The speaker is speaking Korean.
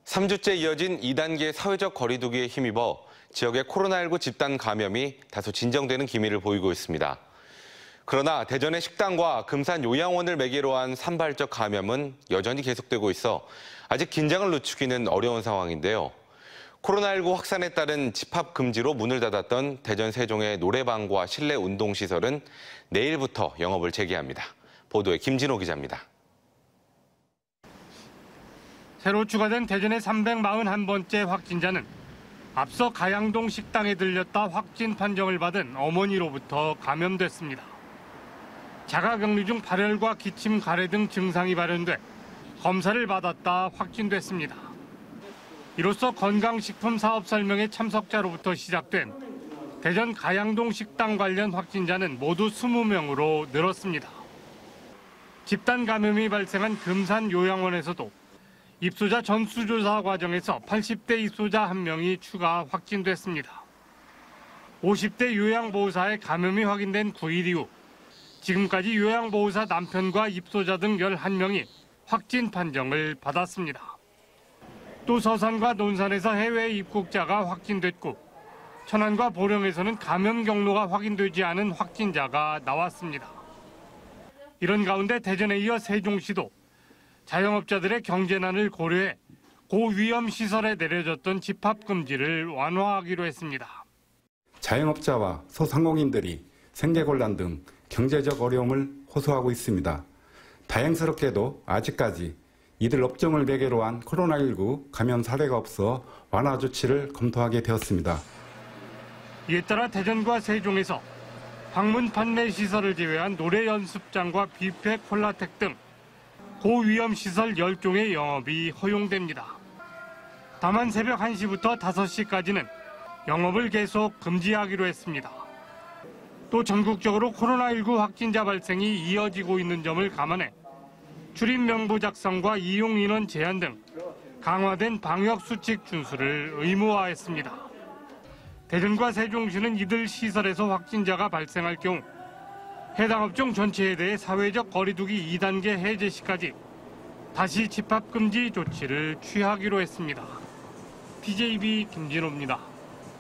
3주째 이어진 2단계 사회적 거리두기에 힘입어 지역의 코로나19 집단 감염이 다소 진정되는 기미를 보이고 있습니다. 그러나 대전의 식당과 금산 요양원을 매개로 한 산발적 감염은 여전히 계속되고 있어 아직 긴장을 늦추기는 어려운 상황인데요. 코로나19 확산에 따른 집합 금지로 문을 닫았던 대전 세종의 노래방과 실내 운동시설은 내일부터 영업을 재개합니다. 보도에 김진호 기자입니다. 새로 추가된 대전의 341번째 확진자는 앞서 가양동 식당에 들렸다 확진 판정을 받은 어머니로부터 감염됐습니다. 자가격리 중 발열과 기침, 가래 등 증상이 발현돼 검사를 받았다 확진됐습니다. 이로써 건강식품 사업 설명회 참석자로부터 시작된 대전 가양동 식당 관련 확진자는 모두 20명으로 늘었습니다. 집단 감염이 발생한 금산 요양원에서도 입소자 전수조사 과정에서 80대 입소자 1명이 추가 확진됐습니다. 50대 요양보호사의 감염이 확인된 9일 이후 지금까지 요양보호사 남편과 입소자 등 11명이 확진 판정을 받았습니다. 또 서산과 논산에서 해외 입국자가 확진됐고 천안과 보령에서는 감염 경로가 확인되지 않은 확진자가 나왔습니다. 이런 가운데 대전에 이어 세종시도 자영업자들의 경제난을 고려해 고위험 시설에 내려졌던 집합 금지를 완화하기로 했습니다. 자영업자와 소상공인들이 생계곤란 등 경제적 어려움을 호소하고 있습니다. 다행스럽게도 아직까지 이들 업종을 매개로 한 코로나19 감염 사례가 없어 완화 조치를 검토하게 되었습니다. 이에 따라 대전과 세종에서 방문 판매 시설을 제외한 노래 연습장과 뷔페, 콜라텍 등 고위험 시설 10종의 영업이 허용됩니다. 다만 새벽 1시부터 5시까지는 영업을 계속 금지하기로 했습니다. 또 전국적으로 코로나19 확진자 발생이 이어지고 있는 점을 감안해 출입 명부 작성과 이용 인원 제한 등 강화된 방역 수칙 준수를 의무화했습니다. 대전과 세종시는 이들 시설에서 확진자가 발생할 경우 해당 업종 전체에 대해 사회적 거리두기 2단계 해제 시까지 다시 집합 금지 조치를 취하기로 했습니다. TJB 김진호입니다.